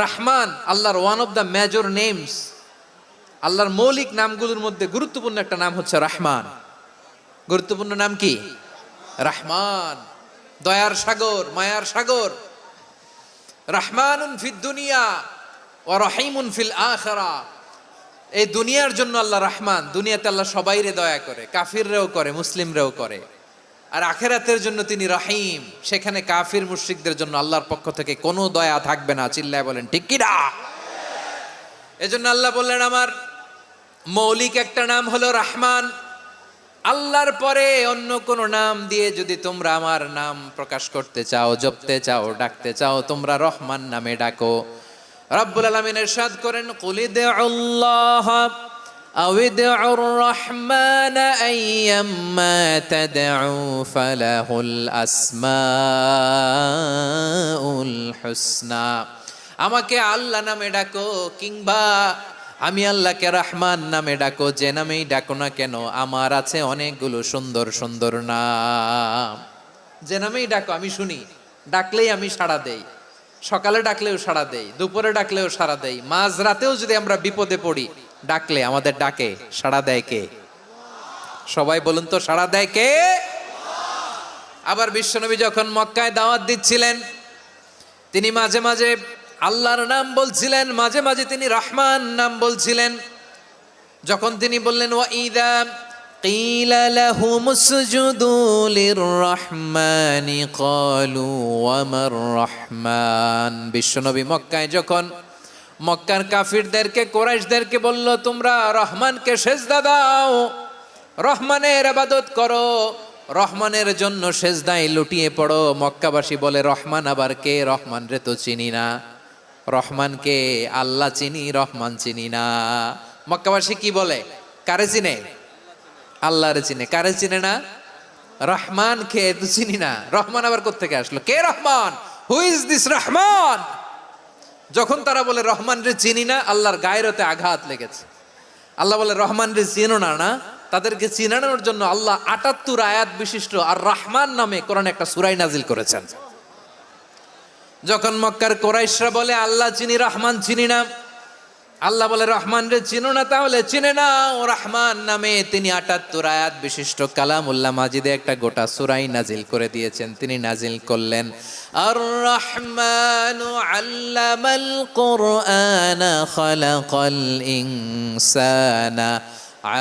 রহমান আল্লাহর one of the major names, আল্লাহর মৌলিক নামগুলোর মধ্যে গুরুত্বপূর্ণ একটা নাম হচ্ছে রহমান। গুরুত্বপূর্ণ নাম কি? রহমান, দয়ার সাগর, মায়ার সাগর। রহমানুন ফিদ দুনিয়া ওয়া রহিমুন ফিল আখিরা। এই দুনিয়ার জন্য আল্লাহ রহমান, দুনিয়াতে আল্লাহ সবাইরে দয়া করে, কাফিররেও করে, মুসলিমরেও করে। আর আখিরাতের জন্য তিনি রহিম, সেখানে কাফির মুশরিকদের জন্য আল্লাহর পক্ষ থেকে কোনো দয়া থাকবে না। চিল্লায় বলেন ঠিক কি না? এজন্য আল্লাহ বললেন আমার মৌলিক একটা নাম হলো রহমান। আল্লাহর পরে অন্য কোন নাম দিয়ে যদি তোমরা আমার নাম প্রকাশ করতে চাও, জপতে চাও, ডাকতে চাও, তোমরা রহমান নামে ডাকো। রব্বুল আলামিন ইরশাদ করেন, কুলিদুল্লাহ আউইদুর রহমান আইয়াম্মা তাদউ ফালাহুল আসমাউল হুসনা। আমাকে আল্লাহ নামে ডাকো, কিংবা আমি আল্লাহকে রহমান নামে ডাকো, যে নামেই ডাকো না কেন আমার আছে অনেকগুলো সুন্দর সুন্দর নাম। যে নামেই ডাকো আমি শুনি, ডাকলেই আমি সাড়া দেই। সকালে ডাকলেও সাড়া দেই, দুপুরে ডাকলেও সাড়া দেই, মাঝরাতেও যদি আমরা বিপদে পড়ি ডাকলে আমাদের ডাকে সাড়া দেয় কে? সবাই বলুন তো, সাড়া দেয় কে? আবার বিশ্বনবী যখন মক্কায় দাওয়াত দিচ্ছিলেন, তিনি মাঝে মাঝে আল্লাহর নাম বলছিলেন, মাঝে মাঝে তিনি রহমান নাম বলছিলেন। যখন তিনি বললেন ওয়াইদা কিলা লাহুমুসজুদু লিররহমানি ক্বালু ওয়ামার রহমান। বিশ্বনবী মক্কায় যখন মক্কার কাফিরদেরকে, কুরাইশদেরকে বলল তোমরা রহমানকে সেজদা দাও, রহমানের ইবাদত করো, রহমানের জন্য সেজদায় লুটিয়ে পড়ো, মক্কাবাসী বলে রহমান আবার কে? রহমান রে তো চিনি না। রহমানকে আল্লাহ চিনি, রহমান চিনি না। মক্কাবাসী কি বলে? কারে চিনে? আল্লাহরে চিনে। কারে চিনে না? রহমান কে তো চিনি না। রহমান আবার কোত্থেকে আসলো? কে Rahman? Who is this Rahman? যখন তারা বলে রহমান রে চিনি না, আল্লাহর গায়রতে আঘাত লেগেছে। আল্লাহ বলে রহমান রে চিনো না, না তাদেরকে চিনানোর জন্য আল্লাহ ৭৮ আয়াত বিশিষ্ট আর রহমান নামে কোরআনে একটা সূরা নাজিল করেছেন। যখন মক্কার কুরাইশরা বলে আল্লাহ চিনি, রহমান চিনি না, আল্লাহ বলে রহমান রে চিনো না, তাহলে চিনে না ও রহমান নামে তিনি ৭৮ আয়াত বিশিষ্ট কালামুল্লাহ মাজিদে একটা গোটা সূরা নাজিল করে দিয়েছেন। তিনি নাজিল করলেন আর রহমানু আল্লামাল কুরআনা খালাকাল ইনসানা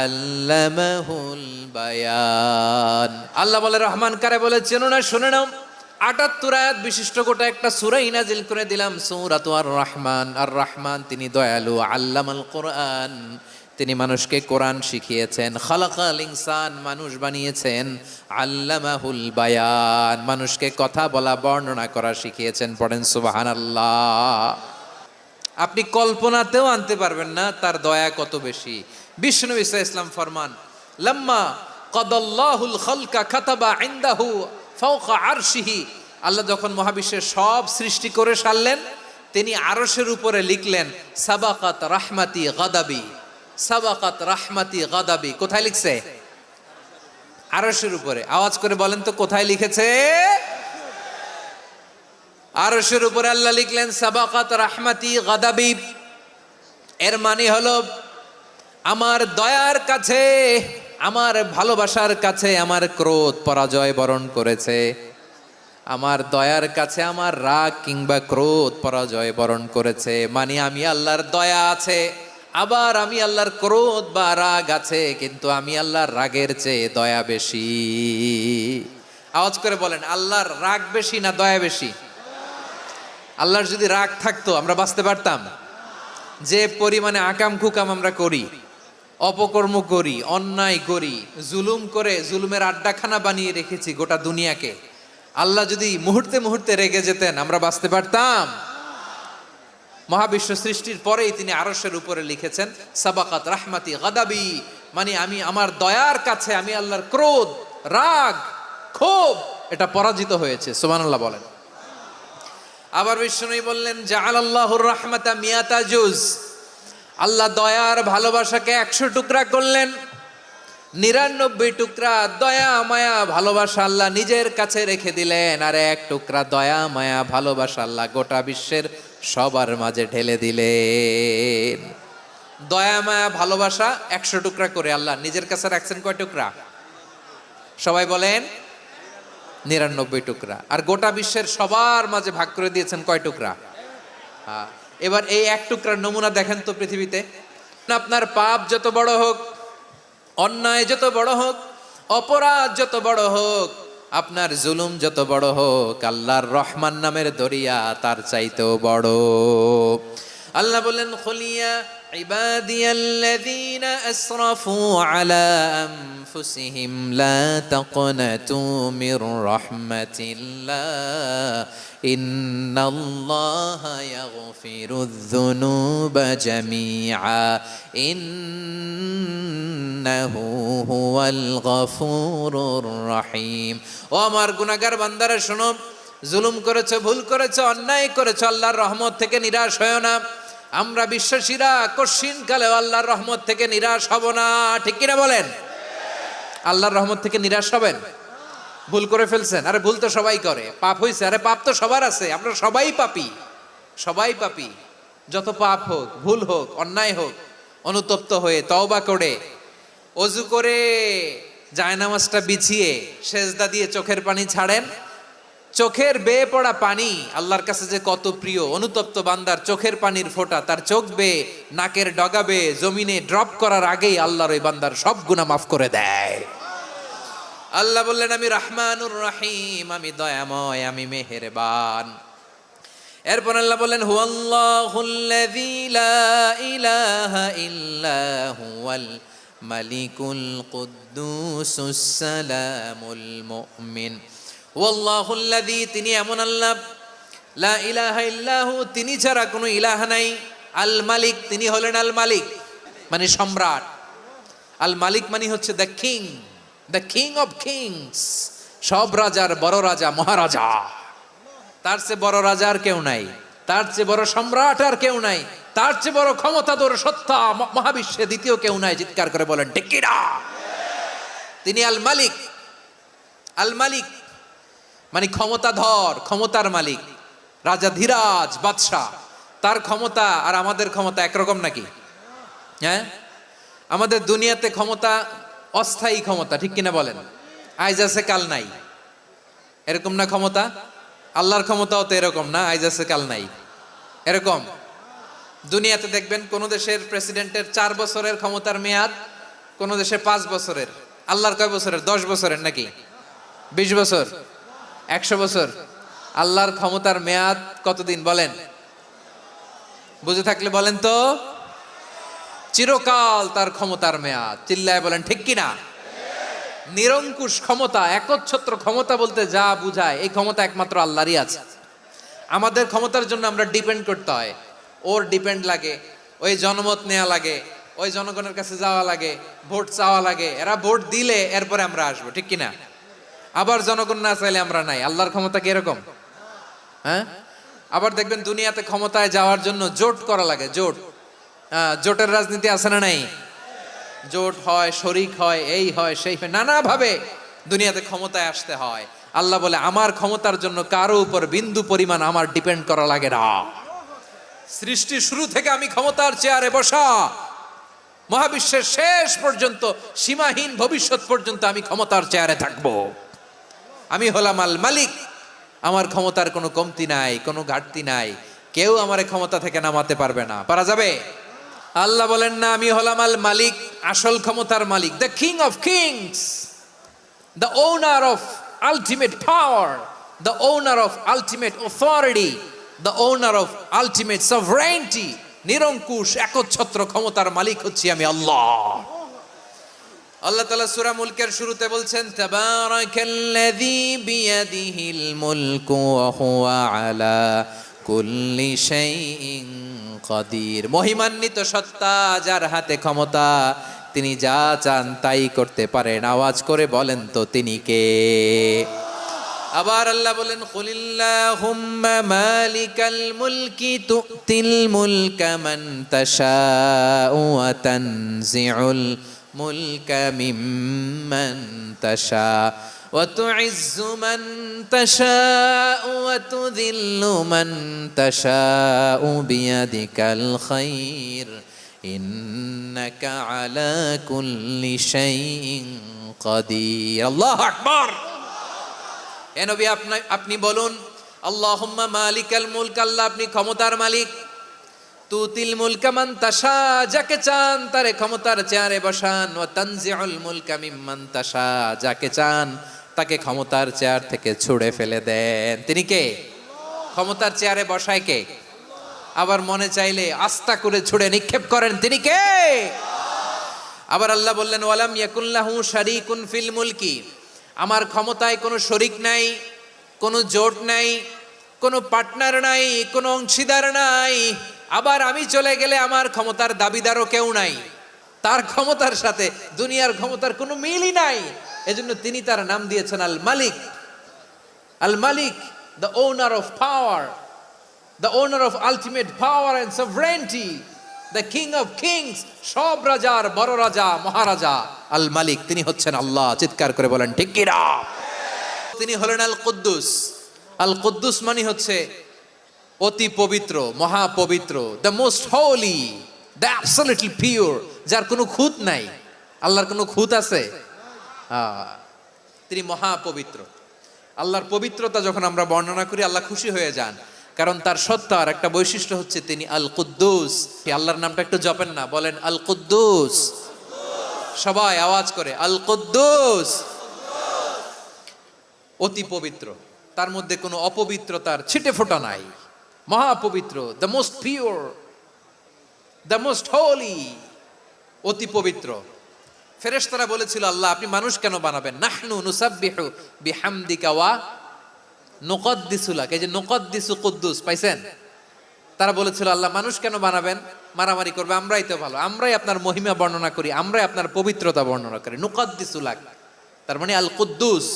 আল্লামাহুল বায়ান। আল্লাহ বলে রহমান কারে বলে চেনো না? শুনে নাও, ৭৮ আয়াত বিশিষ্ট গোটা একটা সূরা নাজিল করে দিলাম, সূরাতু আর রহমান। আর রহমান তিনি দয়ালু, আল্লামাল কোরআন তিনি মানুষকে কোরআন শিখিয়েছেন, খালাকাল ইনসান মানুষ বানিয়েছেন, আল্লামাহুল বায়ান মানুষকে কথা বলা, বর্ণনা করা শিখিয়েছেন। পড়েন সুবহানাল্লাহ। আপনি কল্পনাতেও আনতে পারবেন না তার দয়া কত বেশি। বিশ্বনবী সাল্লাল্লাহু আলাইহি ওয়াসাল্লাম ফরমান, লাম্মা কাদাল্লাহুল খালকা কাতাবা ইনদাহু ফাওকা আরশিহি। আল্লাহ যখন মহাবিশ্বের সব সৃষ্টি করে সারলেন, তিনি আরশের উপরে লিখলেন সাবাকাত রাহমাতি গাদাবি, সাবাকাত রাহমাতি গাদাবি। কোথায় লিখছে? আরশের উপরে। আওয়াজ করে বলেন তো কোথায় লিখেছে? আরশের উপরে আল্লাহ লিখলেন সাবাকাত রাহমাতি গাদাবি। এর মানে হলো আমার দয়ার কাছে, আমার ভালোবাসার কাছে আমার ক্রোধ পরাজয় বরণ করেছে। আমার দয়ার কাছে আমার রাগ কিংবা ক্রোধ পরাজয় বরণ করেছে। মানে আমি আল্লাহর দয়া আছে, আবার আমি আল্লাহর ক্রোধ বা রাগ আছে, কিন্তু আমি আল্লাহর রাগের চেয়ে দয়া বেশি। আওয়াজ করে বলেন, আল্লাহর রাগ বেশি না দয়া বেশি? আল্লাহর যদি রাগ থাকতো আমরা বাঁচতে পারতাম? যে পরিমাণে আকাম কুকাম আমরা করি, অপকর্ম করি, অন্যায় করি, জুলুম করে জুলুমের আড্ডাখানা বানিয়ে রেখেছি গোটা দুনিয়াকে, আল্লাহ যদি মুহূর্তে মুহূর্তে রেগে যেতেন আমরা বাঁচতে পারতাম? মহাবিশ্ব সৃষ্টির পরেই তিনি আরশের উপরে লিখেছেন সাবাকাত রাহমাতি গাদাবি, মানে আমি আমার দয়ার কাছে আমি আল্লাহর ক্রোধ, রাগ, ক্ষোভ এটা পরাজিত হয়েছে। সুবহানাল্লাহ বলেন। আবার বিষ্ণুই বললেন জাআলাল্লাহুর রাহমাতা মিয়াতা জুজ। আল্লাহ দয়ার ভালোবাসাকে ১০০ টুকরা করলেন, ৯৯ টুকরা দয়া মায়া ভালোবাসা আল্লাহ নিজের কাছে রেখে দিলেন, আর ১ টুকরা দয়া মায়া ভালোবাসা আল্লাহ গোটা বিশ্বের সবার মাঝে ঢেলে দিলেন। দয়া মায়া ভালোবাসা 100 টুকরা করে আল্লাহ নিজের কাছে রাখছেন কয় টুকরা? সবাই বলেন 99 টুকরা। আর গোটা বিশ্বের সবার মাঝে ভাগ করে দিয়েছেন কয় টুকরা? এবার এই 1 টুকরার নমুনা দেখেন তো পৃথিবীতে। আপনার পাপ যত বড় হোক, অন্যায় যত বড় হোক, অপরাধ যত বড় হোক, আপনার জুলুম যত বড় হোক, আল্লাহর রহমান নামের দরিয়া তার চাইতেও বড়। আল্লাহ বললেন খুলিয়া ইবাদিয়াল্লাযীনা আসরাফু আলা আনফুসিহিম লা তাকনাতু মির রাহমাতিল্লাহ ইন্নাল্লাহা ইয়াগফিরুয যুনুবা জামিআ ইন্নাহু হুয়াল গফুরুর রহিম। ও আমার গুনাহগার বান্দারা শোনো, জুলুম করেছো, ভুল করেছো, অন্যায় করেছো, আল্লাহর রহমত থেকে নিরাশ হয়ো না। আমরা বিশ্বাসীরা কশিনকালেও আল্লাহর রহমত থেকে নিরাশ হব না, ঠিক কিনা বলেন? আল্লাহর রহমত থেকে নিরাশ হবেন? ভুল করে ফেলছেন, আরে ভুল তো সবাই করে। পাপ হয়েছে, আরে পাপ তো সবার আছে, আমরা সবাই পাপী, সবাই পাপী। যত পাপ হোক, ভুল হোক, অন্যায় হোক, অনুতপ্ত হয়ে তওবা করে ওযু করে জায়নামাজটা বিছিয়ে সেজদা দিয়ে চোখের পানি ছাড়েন। চোখের বেয়ে পড়া পানি আল্লাহর কাছে যে কত প্রিয়। অনুতপ্ত বান্দার চোখের পানির ফোঁটা তার চোখ বেয়ে, নাকের ডগা বেয়ে জমিনে ড্রপ করার আগেই আল্লাহর ওই বান্দার সব গুনাহ মাফ করে দেয়। আল্লাহ বললেন আমি রহমানুর রহিম, আমি দয়াময়, আমি মেহেরবান। এরপর আল্লাহ বললেন হুয়াল্লাহুল্লাযী লা ইলাহা ইল্লা হুয়াল মালিকুল কুদ্দুসুস সালামুল মুমিন। ওয়াল্লাহুল্লাযী, তিনি এমন আল্লাহ, লা ইলাহা ইল্লাহু, তিনি ছাড়া কোনো ইলাহ নাই। আল মালিক, তিনি হলেন আল মালিক মানে সম্রাট। আল মালিক মানে হচ্ছে the king, the king of kings, সব রাজার বড় রাজা, মহারাজা। তার চেয়ে বড় রাজা আর কেউ নাই, তার চেয়ে বড় সম্রাট আর কেউ নাই, তার চেয়ে বড় ক্ষমতাধর সত্তা মহাবিশ্বে দ্বিতীয় কেউ নাই। চিৎকার করে বলেন ঠিক কিনা? তিনি আল মালিক। আল মালিক মানে ক্ষমতাধর, ক্ষমতার মালিক, রাজা ধীরাজ বাদশাহ। তার ক্ষমতা আর আমাদের ক্ষমতা একরকম নাকি? হ্যাঁ, আমাদের দুনিয়াতে ক্ষমতা অস্থায়ী ক্ষমতা, ঠিক কিনা বলেন? আইজ আছে কাল নাই, এরকম না ক্ষমতা? আল্লাহর ক্ষমতাও তো এরকম না, আইজ আছে কাল নাই এরকম। দুনিয়াতে দেখবেন কোন দেশের প্রেসিডেন্টের 4 বছরের ক্ষমতার মেয়াদ, কোন দেশে 5 বছরের। আল্লাহর কয় বছরের? 10 বছরের নাকি 20 বছর, 100 বছর। আল্লাহর ক্ষমতার মেয়াদ কতদিন বলেন? বুঝে থাকলে বলেন তো। চিরকাল তার ক্ষমতার মেয়াদ। চিল্লায় বলেন ঠিক কিনা? নিরঙ্কুশ ক্ষমতা, একচ্ছত্র ক্ষমতা বলতে যা বুঝায়, এই ক্ষমতা একমাত্র আল্লাহরই আছে। আমাদের ক্ষমতার জন্য আমরা ডিপেন্ড করতে হয়, ওর ডিপেন্ড লাগে, ওই জনমত নেওয়া লাগে, ওই জনগণের কাছে যাওয়া লাগে, ভোট চাওয়া লাগে, এরা ভোট দিলে এরপরে আমরা আসবো, ঠিক কিনা? আবার জনগণ না চাইলে আমরা নাই। আল্লাহর ক্ষমতা কি এরকম? হ্যাঁ, আবার দেখবেন দুনিয়াতে ক্ষমতায় যাওয়ার জন্য জোট করা লাগে, জোট। জোটের রাজনীতি আছে না নাই? জোট হয়, শরিক হয়, এই হয়, সেই হয়, নানাভাবে দুনিয়াতে ক্ষমতায় আসতে হয়। আল্লাহ বলে আমার ক্ষমতার জন্য কারো উপর বিন্দু পরিমাণ আমার ডিপেন্ড করা লাগে না। সৃষ্টি শুরু থেকে আমি ক্ষমতার চেয়ারে বসা, মহাবিশ্বের শেষ পর্যন্ত, সীমাহীন ভবিষ্যৎ পর্যন্ত আমি ক্ষমতার চেয়ারে থাকবো। আমি হলাম আল মালিক, আমার ক্ষমতার কোনো কমতি নাই, কোনো ঘাটতি নাই। কেউ আমার ক্ষমতা থেকে নামাতে পারবে না। পারা যাবে? আল্লাহ বলেন না, আমি হলাম আল মালিক, আসল ক্ষমতার মালিক, the king of kings, the owner of ultimate power, the owner of ultimate authority, the owner of ultimate sovereignty. নিরঙ্কুশ একচ্ছত্র ক্ষমতার মালিক হচ্ছি আমি আল্লাহ। আল্লাহ তাআলা সূরা মুলকের শুরুতে বলছেন তাবারাকাল্লাযী বিয়াদিহিল মুলকু ওয়া হুয়া আলা কুল্লি শাইইন কাদির। মহিমান্বিত সত্তা, যার হাতে ক্ষমতা, তিনি যা চান তাই করতে পারেন। আওয়াজ করে বলেন তো তিনি কে? আবার আল্লাহ বলেন কুলিল্লাহুম্মা মালিকাল মুলকি তুতিল মুলকা মান তাশাউ ওয়া তানজিউল মুলকা মিম্মান তাশা وتعز من تشاء وتذل من تشاء بيدك الخير إنك على كل شيء قدير الله أكبر এ নবী আপনি বলুন আল্লাহুম্মা মালিকাল মুলক আল্লাহ আপনি ক্ষমতার মালিক তুতিল মুলকা মান তাশা যাকে চান তারে ক্ষমতার চেয়ারে বসান ওয়া তানজিউল মুলকা মিম্মান তাশা যাকে চান তাকে ক্ষমতার চেয়ার থেকে ছুঁড়ে ফেলে দেন তিনি কে ক্ষমতার চেয়ারে বসায় কে আবার মনে চাইলে আস্থা করে ছুঁড়ে নিক্ষেপ করেন তিনি কে আবার আল্লাহ বললেন ওয়ালাম ইয়াকুল্লাহু শারীকুন ফিল মুলকি আমার ক্ষমতায় কোনো শরীক নাই কোনো জোট নাই কোনো পার্টনার নাই কোনো অংশীদার নাই আবার আমি চলে গেলে আমার ক্ষমতার দাবিদারও কেউ নাই তার ক্ষমতার সাথে দুনিয়ার ক্ষমতার কোনো মিলই নাই এজন্য তিনি তার নাম দিয়েছেন আল মালিক the owner of power the owner of ultimate power and sovereignty the king of kings সব রাজার বড় রাজা মহারাজা আল মালিক তিনি হচ্ছেন আল্লাহ চিৎকার করে বলেন ঠিক কি না তিনি হলেন আল কুদ্দুস মানে হচ্ছে অতি পবিত্র মহা পবিত্র the most Holi the absolutely pure যার কোনো খুঁত নাই আল্লাহর কোনো খুঁত আছে তিনি মহা পবিত্র আল্লাহর পবিত্রতা যখন আমরা বর্ণনা করি আল্লাহ খুশি হয়ে যান কারণ তার সত্তার একটা বৈশিষ্ট্য হচ্ছে তিনি আল কুদ্দুস আল্লাহর নামটা একটু জপেন না বলেন আল কুদ্দুস সবাই আওয়াজ করে আল কুদ্দুস অতি পবিত্র তার মধ্যে কোনো অপবিত্রতার ছিটে ফোঁটা নাই মহাপবিত্র the most pure the most holy অতি পবিত্র ফেরেশতারা বলেছিল আল্লাহ আপনি মানুষ কেন বানাবেন নাহনু নুসাব্বিহু বিহামদিকা ওয়া নুকদ্দিসু লাক এই যে নুকদ্দিসু কুদ্দুস পাইছেন তারা বলেছিল আল্লাহ মানুষ কেন বানাবেন মারামারি করবে আমরাই তো ভালো আমরাই আপনার মহিমা বর্ণনা করি আমরাই আপনার পবিত্রতা বর্ণনা করি নুকদ্দিসু লাক তার মানে আল কুদ্দুস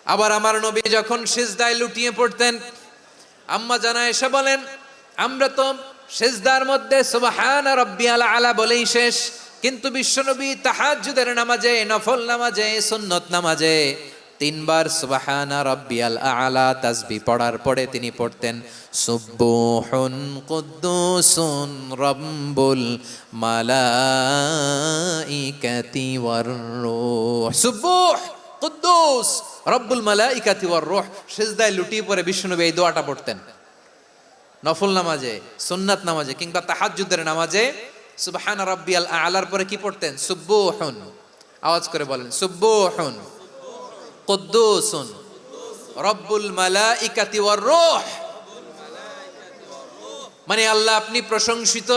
আবার আমার নবী যখন সিজদায় লুটিয়ে পড়তেন আম্মা জানা এসে বলেন আমরা তো সিজদার মধ্যে সুবহানা রাব্বিয়াল আলা বলেই শেষ কিন্তু বিশ্বনবী তাহাজ্জুদের নামাজে নফল নামাজে সুন্নত নামাজে তিনবার সুবহানা রাব্বিয়াল আলা তাসবিহ পড়ার পরে তিনি পড়তেন সুবহুন কুদ্দুসুন রাব্বুল মালাইকাতি ওয়ার রূহ সুবহ কুদ্দুস রব্বুল মালাইকাতি ওয়ার রূহ সিজদায় লুটিয়ে পড়ে বিশ্বনবী এই দোয়াটা পড়তেন নফল নামাজে সুন্নাত নামাজে কিংবা তাহাজ্জুদের নামাজে সুবহান রাব্বিয়াল আলার পরে কি পড়তেন সুবহুন আওয়াজ করে বলেন সুবহুন কুদ্দুসুন রব্বুল মালাইকাতি ওয়ার রূহ মানে আল্লাহ আপনি প্রশংসিত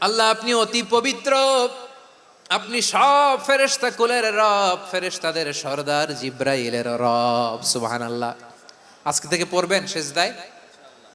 আল্লাহ আপনি অতি পবিত্র আপনি সব ফেরেশতা কুলের রব ফেরেশতাদের সরদার জিব্রাইলের রব সুবহানাল্লাহ আজকে থেকে পড়বেন সিজদায়